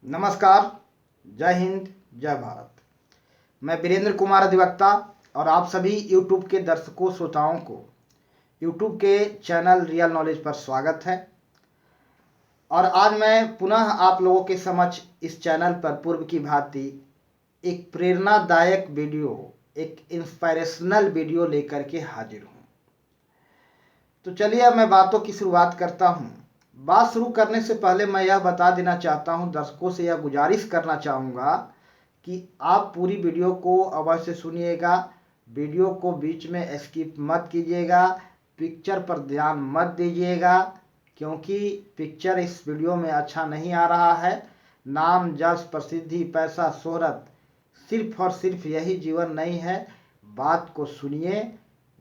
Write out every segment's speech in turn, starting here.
नमस्कार। जय हिंद, जय भारत। मैं वीरेंद्र कुमार अधिवक्ता और आप सभी YouTube के दर्शकों श्रोताओं को YouTube के चैनल रियल नॉलेज पर स्वागत है। और आज मैं पुनः आप लोगों के समक्ष इस चैनल पर पूर्व की भांति एक प्रेरणादायक वीडियो, एक इंस्पिरेशनल वीडियो लेकर के हाजिर हूँ। तो चलिए अब मैं बातों की शुरुआत करता हूँ। बात शुरू करने से पहले मैं यह बता देना चाहता हूँ, दर्शकों से यह गुजारिश करना चाहूँगा कि आप पूरी वीडियो को अवश्य सुनिएगा। वीडियो को बीच में स्किप मत कीजिएगा, पिक्चर पर ध्यान मत दीजिएगा, क्योंकि पिक्चर इस वीडियो में अच्छा नहीं आ रहा है। नाम, यश, प्रसिद्धि, पैसा, शोहरत सिर्फ और सिर्फ यही जीवन नहीं है। बात को सुनिए।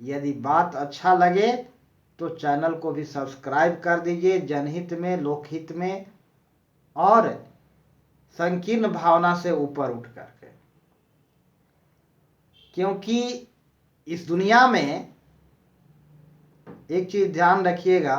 यदि बात अच्छा लगे तो चैनल को भी सब्सक्राइब कर दीजिए, जनहित में, लोकहित में और संकीर्ण भावना से ऊपर उठ करके। क्योंकि इस दुनिया में एक चीज ध्यान रखिएगा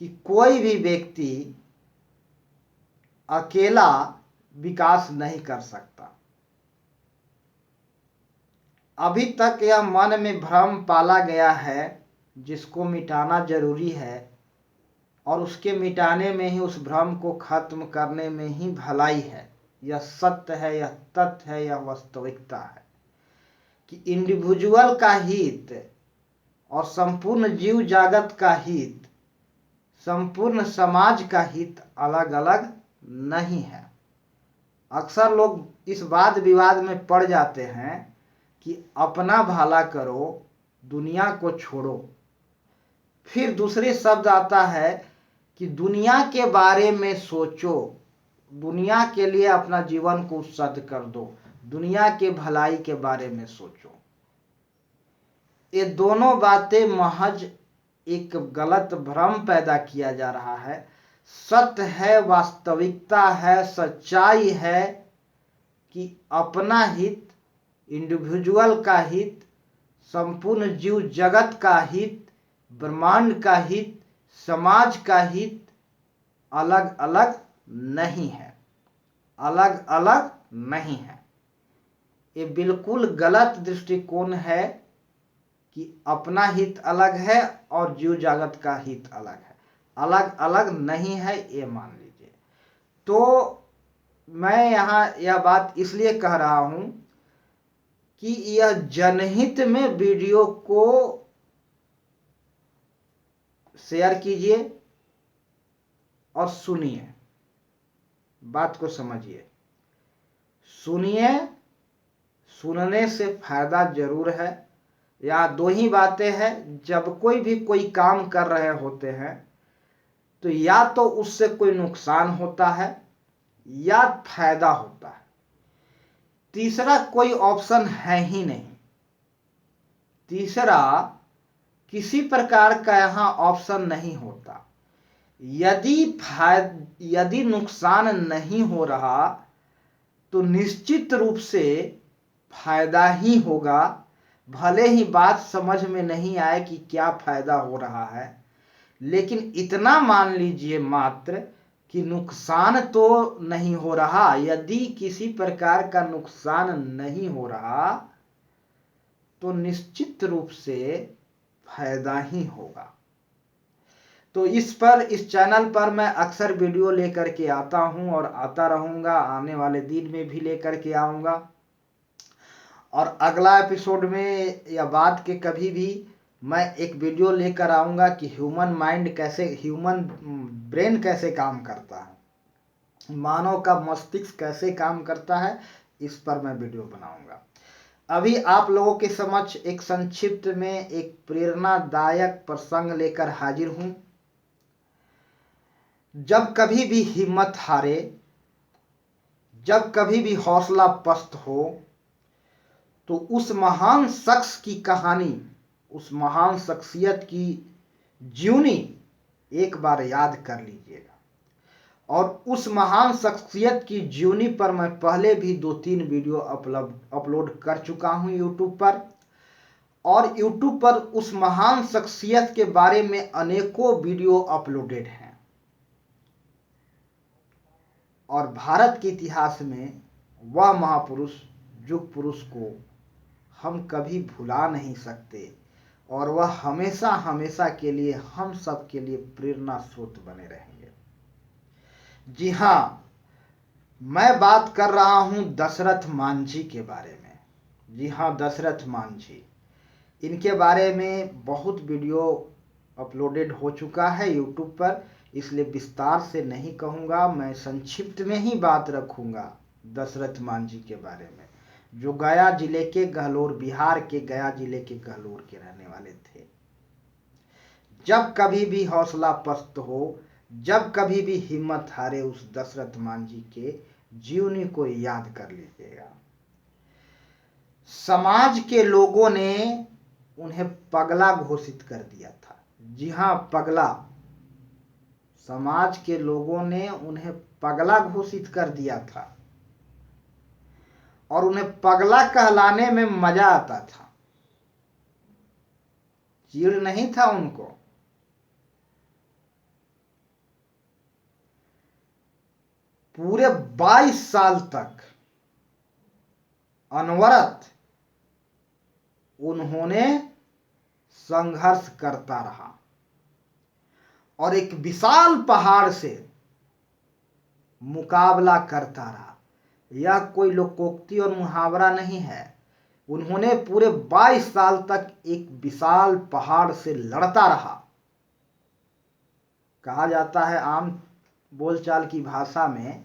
कि कोई भी व्यक्ति अकेला विकास नहीं कर सकता। अभी तक यह मन में भ्रम पाला गया है जिसको मिटाना जरूरी है, और उसके मिटाने में ही, उस भ्रम को खत्म करने में ही भलाई है। यह सत्य है, यह तथ्य है, यह वास्तविकता है कि इंडिविजुअल का हित और संपूर्ण जीव जागत का हित, संपूर्ण समाज का हित अलग अलग नहीं है। अक्सर लोग इस वाद विवाद में पड़ जाते हैं कि अपना भला करो, दुनिया को छोड़ो। फिर दूसरे शब्द आता है कि दुनिया के बारे में सोचो, दुनिया के लिए अपना जीवन को उत्सर्ग कर दो, दुनिया के भलाई के बारे में सोचो। ये दोनों बातें महज एक गलत भ्रम पैदा किया जा रहा है। सत्य है, वास्तविकता है, सच्चाई है कि अपना हित, इंडिविजुअल का हित, संपूर्ण जीव जगत का हित, ब्रह्मांड का हित, समाज का हित अलग अलग नहीं है, अलग अलग नहीं है। ये बिल्कुल गलत दृष्टिकोण है कि अपना हित अलग है और जीव जगत का हित अलग है। अलग अलग नहीं है, ये मान लीजिए। तो मैं यहाँ यह बात इसलिए कह रहा हूँ कि यह जनहित में वीडियो को शेयर कीजिए और सुनिए, बात को समझिए। सुनिए, सुनने से फायदा जरूर है। यहाँ दो ही बातें हैं। जब कोई भी कोई काम कर रहे होते हैं तो या तो उससे कोई नुकसान होता है या फायदा होता है। तीसरा कोई ऑप्शन है ही नहीं। तीसरा किसी प्रकार का यहाँ ऑप्शन नहीं होता। यदि नुकसान नहीं हो रहा तो निश्चित रूप से फायदा ही होगा। भले ही बात समझ में नहीं आए कि क्या फायदा हो रहा है, लेकिन इतना मान लीजिए मात्र कि नुकसान तो नहीं हो रहा। यदि किसी प्रकार का नुकसान नहीं हो रहा तो निश्चित रूप से फायदा ही होगा। तो इस चैनल पर मैं अक्सर वीडियो लेकर के आता हूं और आता रहूंगा, आने वाले दिन में भी लेकर के आऊंगा। और अगला एपिसोड में या बाद के कभी भी मैं एक वीडियो लेकर आऊंगा कि ह्यूमन माइंड कैसे, ह्यूमन ब्रेन कैसे काम करता है, मानव का मस्तिष्क कैसे काम करता है, इस पर मैं वीडियो बनाऊंगा। अभी आप लोगों के समक्ष एक संक्षिप्त में एक प्रेरणादायक प्रसंग लेकर हाजिर हूं। जब कभी भी हिम्मत हारे, जब कभी भी हौसला पस्त हो, तो उस महान शख्स की कहानी, उस महान शख्सियत की जीवनी एक बार याद कर लीजिएगा। और उस महान शख्सियत की जीवनी पर मैं पहले भी 2-3 वीडियो अपलोड कर चुका हूं यूट्यूब पर। और यूट्यूब पर उस महान शख्सियत के बारे में अनेकों वीडियो अपलोडेड हैं। और भारत के इतिहास में वह महापुरुष, युग पुरुष को हम कभी भुला नहीं सकते और वह हमेशा हमेशा के लिए हम सब के लिए प्रेरणा स्रोत बने रहेंगे। जी हाँ, मैं बात कर रहा हूं दशरथ मांझी के बारे में। जी हाँ, दशरथ मांझी, इनके बारे में बहुत वीडियो अपलोडेड हो चुका है यूट्यूब पर, इसलिए विस्तार से नहीं कहूँगा, मैं संक्षिप्त में ही बात रखूँगा दशरथ मांझी के बारे में, जो गया जिले के गहलोर, बिहार के गया जिले के गहलोर के रहने वाले थे। जब कभी भी हौसला पस्त हो, जब कभी भी हिम्मत हारे, उस दशरथ मांझी के जीवनी को याद कर लीजिएगा। समाज के लोगों ने उन्हें पगला घोषित कर दिया था। जी हाँ, पगला। समाज के लोगों ने उन्हें पगला घोषित कर दिया था और उन्हें पगला कहलाने में मजा आता था, चिढ़ नहीं था उनको। पूरे 22 साल तक अनवरत उन्होंने संघर्ष करता रहा और एक विशाल पहाड़ से मुकाबला करता रहा। यह कोई लोकोक्ति और मुहावरा नहीं है। उन्होंने पूरे 22 साल तक एक विशाल पहाड़ से लड़ता रहा। कहा जाता है आम बोलचाल की भाषा में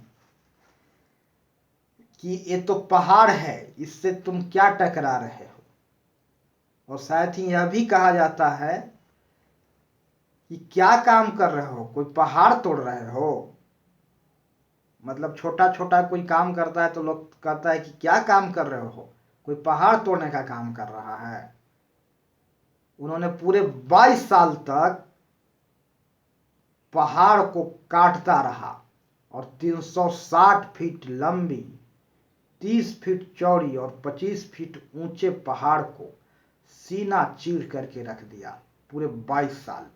कि ये तो पहाड़ है, इससे तुम क्या टकरा रहे हो। और साथ ही यह भी कहा जाता है कि क्या काम कर रहे हो, कोई पहाड़ तोड़ रहे हो। मतलब छोटा छोटा कोई काम करता है तो लोग कहता है कि क्या काम कर रहे हो, कोई पहाड़ तोड़ने का काम कर रहा है। उन्होंने पूरे 22 साल तक पहाड़ को काटता रहा और 360 फीट लंबी, 30 फीट चौड़ी और 25 फीट ऊंचे पहाड़ को सीना चीर करके रख दिया पूरे 22 साल।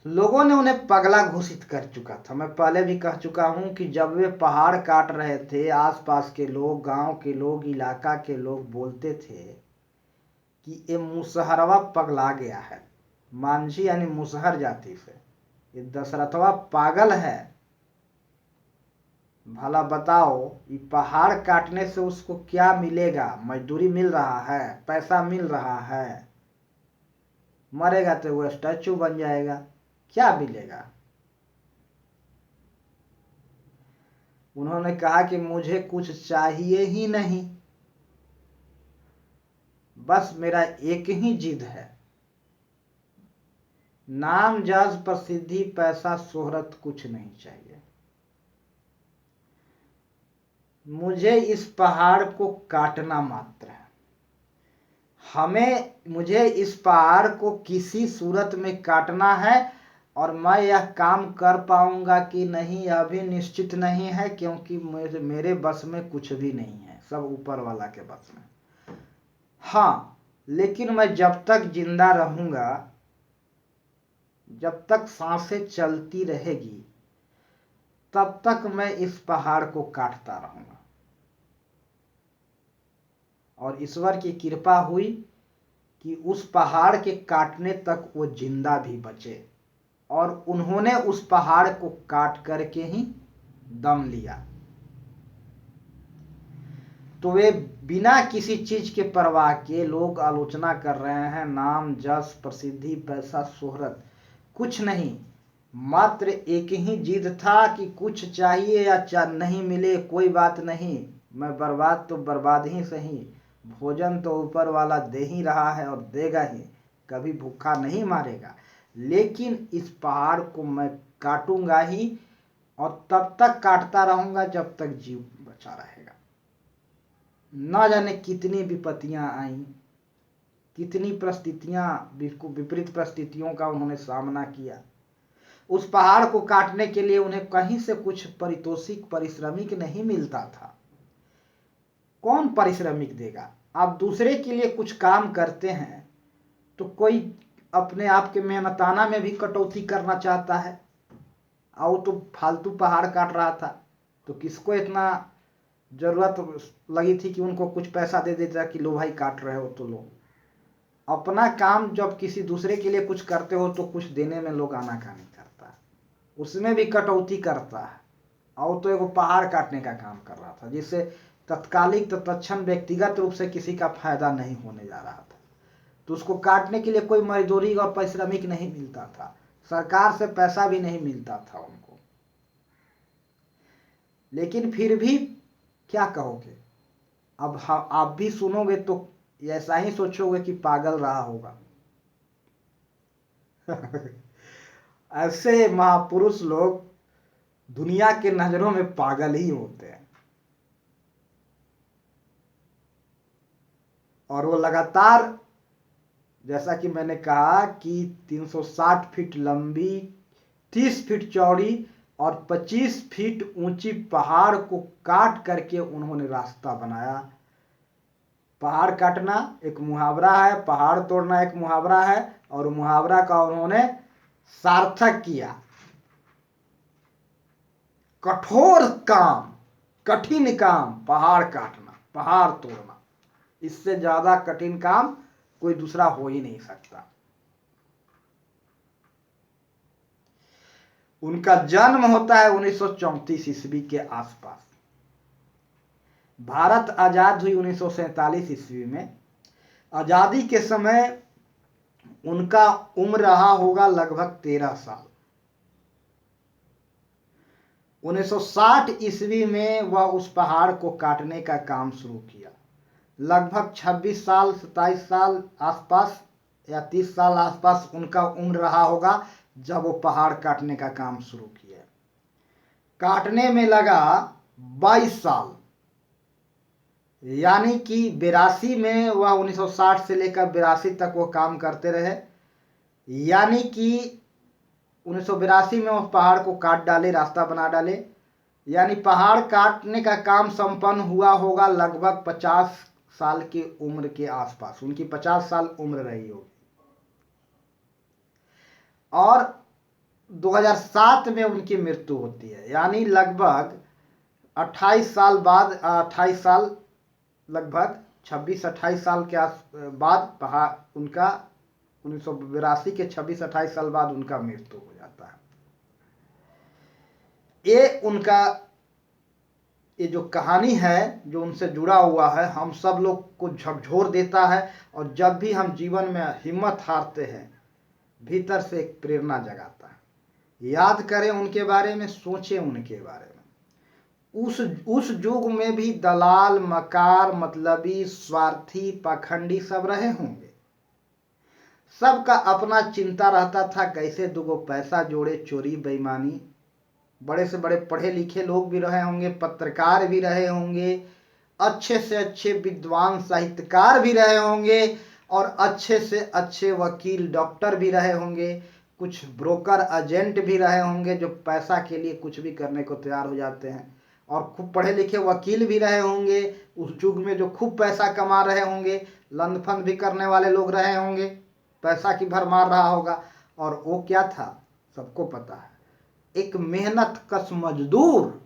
लोगों ने उन्हें पगला घोषित कर चुका था। मैं पहले भी कह चुका हूं कि जब वे पहाड़ काट रहे थे, आसपास के लोग, गांव के लोग, इलाका के लोग बोलते थे कि ये मुसहरवा पगला गया है। मांझी यानी मुसहर जाति से, ये दशरथवा पागल है। भला बताओ, ये पहाड़ काटने से उसको क्या मिलेगा? मजदूरी मिल रहा है, पैसा मिल रहा है, मरेगा तो वो स्टैचू बन जाएगा, क्या मिलेगा? उन्होंने कहा कि मुझे कुछ चाहिए ही नहीं, बस मेरा एक ही जिद है, नाम, जस, प्रसिद्धि, पैसा, शोहरत कुछ नहीं चाहिए। मुझे इस पहाड़ को काटना मात्र है। मुझे इस पहाड़ को किसी सूरत में काटना है और मैं यह काम कर पाऊंगा कि नहीं यह भी निश्चित नहीं है, क्योंकि मेरे बस में कुछ भी नहीं है, सब ऊपर वाला के बस में। हाँ, लेकिन मैं जब तक जिंदा रहूंगा, जब तक सांसें चलती रहेगी, तब तक मैं इस पहाड़ को काटता रहूंगा। और ईश्वर की कृपा हुई कि उस पहाड़ के काटने तक वो जिंदा भी बचे और उन्होंने उस पहाड़ को काट करके ही दम लिया। तो वे बिना किसी चीज के परवाह के, लोग आलोचना कर रहे हैं, नाम, जस, प्रसिद्धि, पैसा, शोहरत कुछ नहीं, मात्र एक ही जिद था कि कुछ चाहिए या नहीं मिले कोई बात नहीं, मैं बर्बाद तो बर्बाद ही सही, भोजन तो ऊपर वाला दे ही रहा है और देगा ही, कभी भूखा नहीं मारेगा, लेकिन इस पहाड़ को मैं काटूंगा ही और तब तक काटता रहूंगा जब तक जीव बचा रहेगा। न जाने कितनी विपत्तियां आई, कितनी परिस्थितियां, विपरीत परिस्थितियों का उन्होंने सामना किया। उस पहाड़ को काटने के लिए उन्हें कहीं से कुछ पारितोषिक, पारिश्रमिक नहीं मिलता था। कौन पारिश्रमिक देगा? आप दूसरे के लिए कुछ काम करते हैं तो कोई अपने आप के मेहनताना में भी कटौती करना चाहता है। और वो तो फालतू पहाड़ काट रहा था, तो किसको इतना जरूरत लगी थी कि उनको कुछ पैसा दे देता कि लो भाई काट रहे हो तो लो। अपना काम जब किसी दूसरे के लिए कुछ करते हो तो कुछ देने में लोग आनाकानी करता है, उसमें भी कटौती करता है। और तो एगो पहाड़ काटने का काम कर रहा था जिससे तत्कालिक तत्क्षण व्यक्तिगत रूप से किसी का फायदा नहीं होने जा रहा था, तो उसको काटने के लिए कोई मजदूरी और पारिश्रमिक नहीं मिलता था, सरकार से पैसा भी नहीं मिलता था उनको। लेकिन फिर भी क्या कहोगे, अब आप भी सुनोगे तो ऐसा ही सोचोगे कि पागल रहा होगा। ऐसे महापुरुष लोग दुनिया के नजरों में पागल ही होते हैं, और वो लगातार, जैसा कि मैंने कहा कि 360 फीट लंबी, 30 फीट चौड़ी और 25 फीट ऊंची पहाड़ को काट करके उन्होंने रास्ता बनाया। पहाड़ काटना एक मुहावरा है, पहाड़ तोड़ना एक मुहावरा है, और मुहावरा का उन्होंने सार्थक किया। कठोर काम, कठिन काम पहाड़ काटना, पहाड़ तोड़ना, इससे ज्यादा कठिन काम कोई दूसरा हो ही नहीं सकता। उनका जन्म होता है 1934 ईस्वी के आसपास। भारत आजाद हुई 1947 ईस्वी में। आजादी के समय उनका उम्र रहा होगा लगभग 13 साल। 1960 ईस्वी में वह उस पहाड़ को काटने का काम शुरू किया। लगभग 26 साल, 27 साल आसपास या 30 साल आसपास उनका उम्र रहा होगा जब वो पहाड़ काटने का काम शुरू किया। काटने में लगा 22 साल, यानी कि 82 में वह 1960 से लेकर 82 तक वो काम करते रहे, यानी कि 1982 में उस पहाड़ को काट डाले, रास्ता बना डाले, यानी पहाड़ काटने का काम संपन्न हुआ होगा लगभग 50 साल की उम्र के आसपास। उनकी 50 साल उम्र रही होगी। और 2007 में उनकी मृत्यु होती है, यानी लगभग 28 साल बाद, 28 साल, लगभग 26-28 साल के बाद पहाड़ उनका 1982 के 26-28 साल बाद उनका मृत्यु हो जाता है। ये उनका ये जो कहानी है जो उनसे जुड़ा हुआ है, हम सब लोग को झकझोर देता है, और जब भी हम जीवन में हिम्मत हारते हैं भीतर से एक प्रेरणा जगाता है। याद करें उनके बारे में, सोचें उनके बारे में। उस युग में भी दलाल, मकार, मतलबी, स्वार्थी, पाखंडी सब रहे होंगे। सबका अपना चिंता रहता था कैसे दुगो पैसा जोड़े, चोरी बेईमानी। बड़े से बड़े पढ़े लिखे लोग भी रहे होंगे, पत्रकार भी रहे होंगे, अच्छे से अच्छे विद्वान साहित्यकार भी रहे होंगे, और अच्छे से अच्छे वकील डॉक्टर भी रहे होंगे, कुछ ब्रोकर एजेंट भी रहे होंगे जो पैसा के लिए कुछ भी करने को तैयार हो जाते हैं, और खूब पढ़े लिखे वकील भी रहे होंगे उस युग में जो खूब पैसा कमा रहे होंगे। लंदफंद भी करने वाले लोग रहे होंगे, पैसा की भरमार रहा होगा। और वो क्या था सबको पता है, एक मेहनत कश मजदूर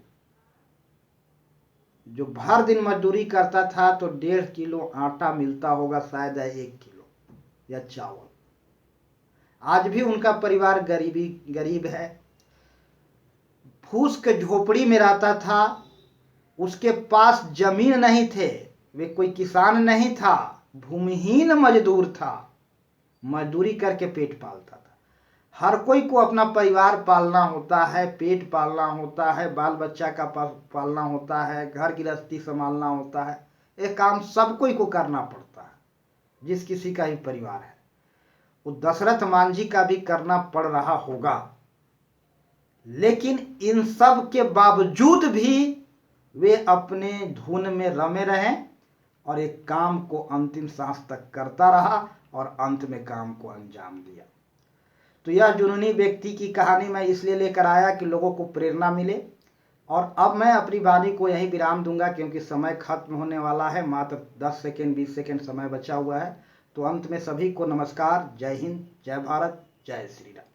जो भर दिन मजदूरी करता था तो 1.5 किलो आटा मिलता होगा शायद, 1 किलो या चावल। आज भी उनका परिवार गरीब है, फूस के झोपड़ी में रहता था, उसके पास जमीन नहीं थे, वे कोई किसान नहीं था, भूमिहीन मजदूर था, मजदूरी करके पेट पालता था। हर कोई को अपना परिवार पालना होता है, पेट पालना होता है, बाल बच्चा का पालना होता है, घर गृहस्थी संभालना होता है। ये काम सब कोई को करना पड़ता है जिस किसी का ही परिवार है। वो दशरथ मांझी का भी करना पड़ रहा होगा, लेकिन इन सब के बावजूद भी वे अपने धुन में रमे रहे और एक काम को अंतिम सांस तक करता रहा और अंत में काम को अंजाम दिया। तो यह जुनूनी व्यक्ति की कहानी मैं इसलिए लेकर आया कि लोगों को प्रेरणा मिले। और अब मैं अपनी वाणी को यहीं विराम दूंगा क्योंकि समय खत्म होने वाला है, मात्र 10 सेकेंड 20 सेकेंड समय बचा हुआ है। तो अंत में सभी को नमस्कार, जय हिंद, जय भारत, जय श्री राम।